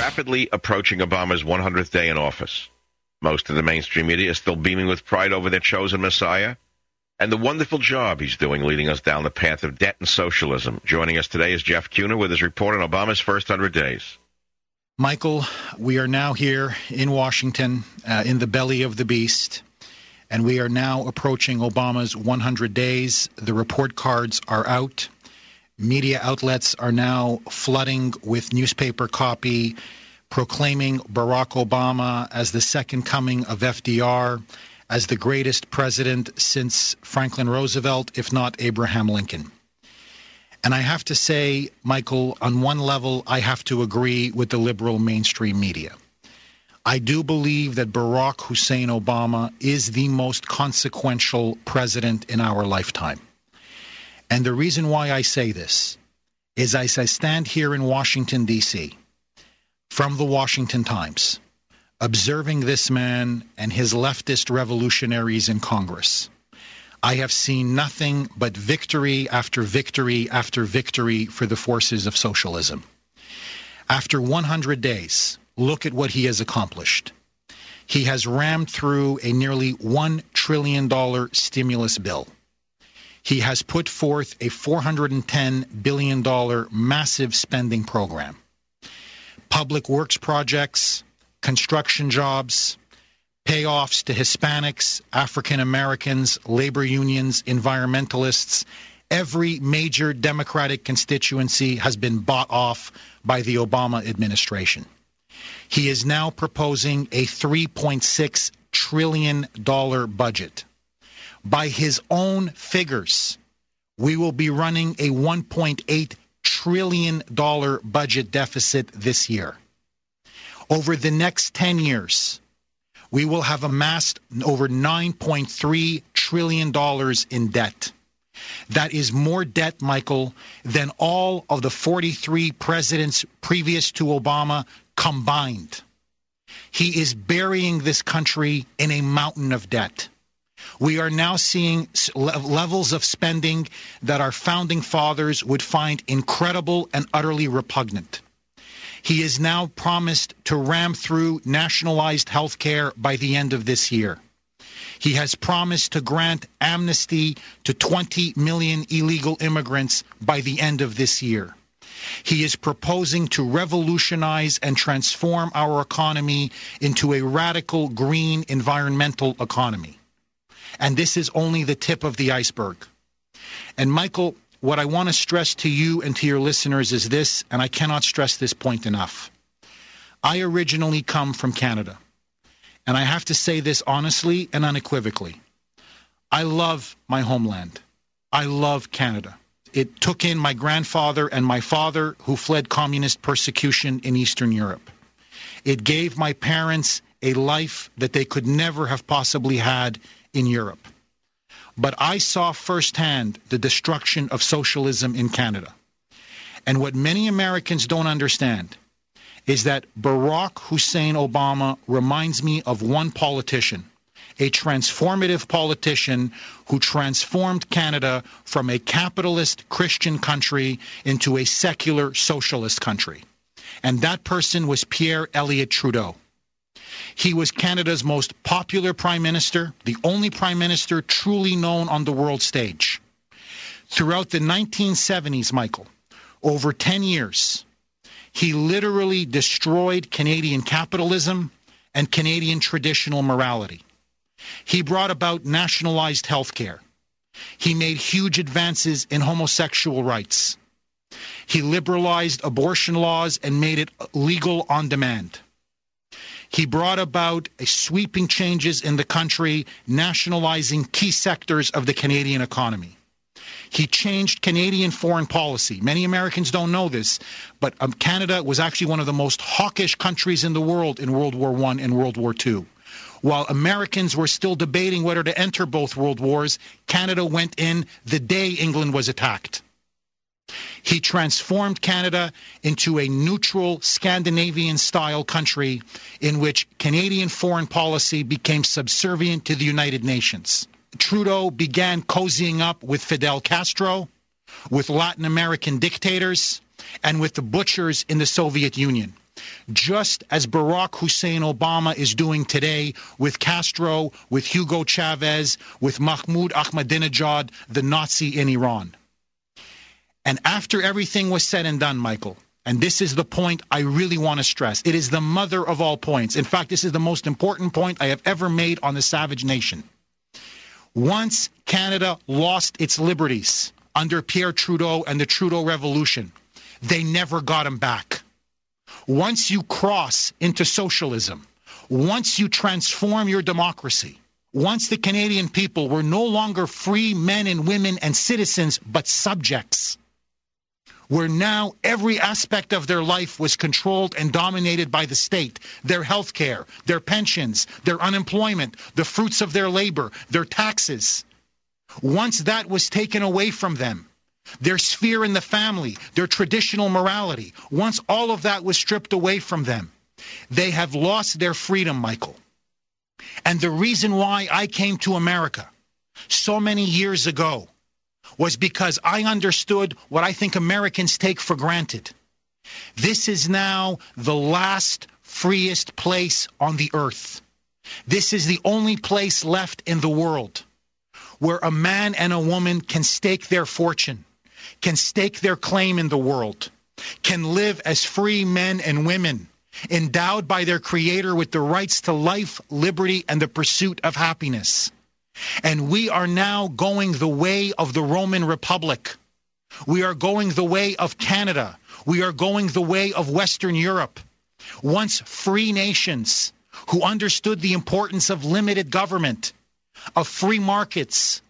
rapidly approaching Obama's 100th day in office. Most of the mainstream media is still beaming with pride over their chosen messiah and the wonderful job he's doing leading us down the path of debt and socialism. Joining us today is Jeff Kuhner with his report on Obama's first 100 days. Michael, we are now here in Washington, in the belly of the beast, and we are now approaching Obama's 100 days. The report cards are out. Media outlets are now flooding with newspaper copy proclaiming Barack Obama as the second coming of FDR, as the greatest president since Franklin Roosevelt, if not Abraham Lincoln. And I have to say, Michael, on one level, I have to agree with the liberal mainstream media. I do believe that Barack Hussein Obama is the most consequential president in our lifetime. And the reason why I say this is as I stand here in Washington, D.C., from the Washington Times, observing this man and his leftist revolutionaries in Congress, I have seen nothing but victory after victory after victory for the forces of socialism. After 100 days, look at what he has accomplished. He has rammed through a nearly $1 trillion stimulus bill. He has put forth a $410 billion massive spending program. Public works projects, construction jobs, payoffs to Hispanics, African Americans, labor unions, environmentalists. Every major Democratic constituency has been bought off by the Obama administration. He is now proposing a $3.6 trillion budget. By his own figures, we will be running a $1.8 trillion budget deficit this year. Over the next 10 years, we will have amassed over $9.3 trillion in debt. That is more debt, Michael, than all of the 43 presidents previous to Obama combined. He is burying this country in a mountain of debt. We are now seeing levels of spending that our founding fathers would find incredible and utterly repugnant. He is now promised to ram through nationalized health care by the end of this year. He has promised to grant amnesty to 20 million illegal immigrants by the end of this year. He is proposing to revolutionize and transform our economy into a radical green environmental economy. And this is only the tip of the iceberg. And Michael, what I want to stress to you and to your listeners is this, and I cannot stress this point enough. I originally come from Canada, and I have to say this honestly and unequivocally. I love my homeland. I love Canada. It took in my grandfather and my father who fled communist persecution in Eastern Europe. It gave my parents a life that they could never have possibly had in Europe. But I saw firsthand the destruction of socialism in Canada. And what many Americans don't understand is that Barack Hussein Obama reminds me of one politician, a transformative politician who transformed Canada from a capitalist Christian country into a secular socialist country. And that person was Pierre Elliott Trudeau. He was Canada's most popular prime minister, the only prime minister truly known on the world stage. Throughout the 1970s, Michael, over 10 years, he literally destroyed Canadian capitalism and Canadian traditional morality. He brought about nationalized health care. He made huge advances in homosexual rights. He liberalized abortion laws and made it legal on demand. He brought about sweeping changes in the country, nationalizing key sectors of the Canadian economy. He changed Canadian foreign policy. Many Americans don't know this, but Canada was actually one of the most hawkish countries in the world in World War I and World War II. While Americans were still debating whether to enter both world wars, Canada went in the day England was attacked. He transformed Canada into a neutral Scandinavian-style country in which Canadian foreign policy became subservient to the United Nations. Trudeau began cozying up with Fidel Castro, with Latin American dictators, and with the butchers in the Soviet Union. just as Barack Hussein Obama is doing today with Castro, with Hugo Chavez, with Mahmoud Ahmadinejad, the Nazi in Iran. And after everything was said and done, Michael, and this is the point I really want to stress, it is the mother of all points. In fact, this is the most important point I have ever made on the savage nation. Once Canada lost its liberties under Pierre Trudeau and the Trudeau Revolution, they never got them back. Once you cross into socialism, once you transform your democracy, once the Canadian people were no longer free men and women and citizens, but subjects, where now every aspect of their life was controlled and dominated by the state, their health care, their pensions, their unemployment, the fruits of their labor, their taxes. Once that was taken away from them, their sphere in the family, their traditional morality, once all of that was stripped away from them, they have lost their freedom, Michael. And the reason why I came to America so many years ago was because I understood what I think Americans take for granted. This is now the last freest place on the earth. This is the only place left in the world where a man and a woman can stake their fortune, can stake their claim in the world, can live as free men and women, endowed by their Creator with the rights to life, liberty, and the pursuit of happiness. And we are now going the way of the Roman Republic. We are going the way of Canada. We are going the way of Western Europe. Once free nations who understood the importance of limited government, of free markets,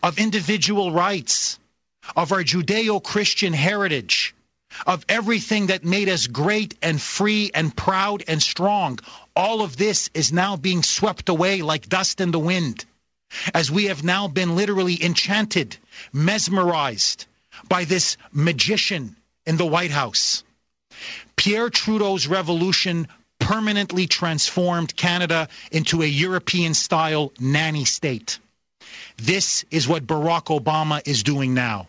of individual rights, of our Judeo-Christian heritage, of everything that made us great and free and proud and strong. All of this is now being swept away like dust in the wind, as we have now been literally enchanted, mesmerized by this magician in the White House. Pierre Trudeau's revolution permanently transformed Canada into a European-style nanny state. This is what Barack Obama is doing now.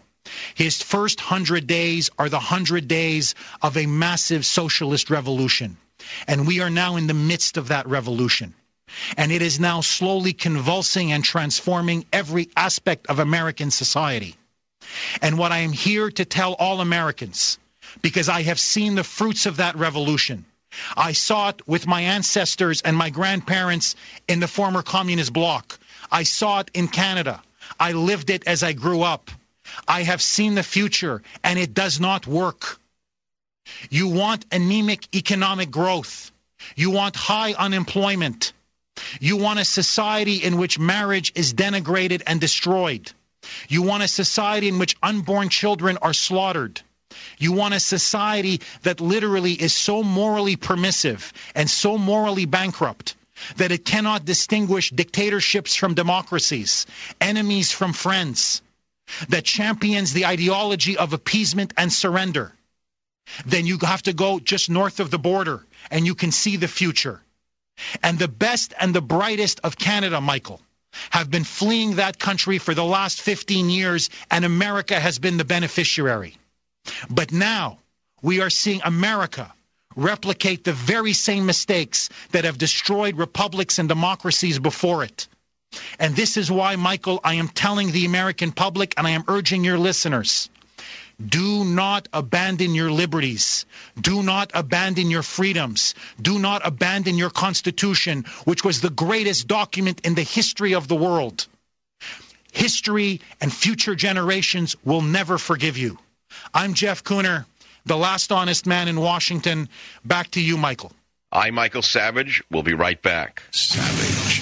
His first 100 days are the 100 days of a massive socialist revolution. And we are now in the midst of that revolution. And it is now slowly convulsing and transforming every aspect of American society. And what I am here to tell all Americans, because I have seen the fruits of that revolution. I saw it with my ancestors and my grandparents in the former communist bloc. I saw it in Canada. I lived it as I grew up. I have seen the future, and it does not work. You want anemic economic growth. You want high unemployment. You want a society in which marriage is denigrated and destroyed. You want a society in which unborn children are slaughtered. You want a society that literally is so morally permissive and so morally bankrupt that it cannot distinguish dictatorships from democracies, enemies from friends, that champions the ideology of appeasement and surrender. Then you have to go just north of the border and you can see the future. And the best and the brightest of Canada, Michael, have been fleeing that country for the last 15 years, and America has been the beneficiary. But now we are seeing America replicate the very same mistakes that have destroyed republics and democracies before it. And this is why, Michael, I am telling the American public, and I am urging your listeners, do not abandon your liberties. Do not abandon your freedoms. Do not abandon your Constitution, which was the greatest document in the history of the world. History and future generations will never forgive you. I'm Jeff Kuhner, the last honest man in Washington. Back to you, Michael. I'm Michael Savage. We'll be right back. Savage.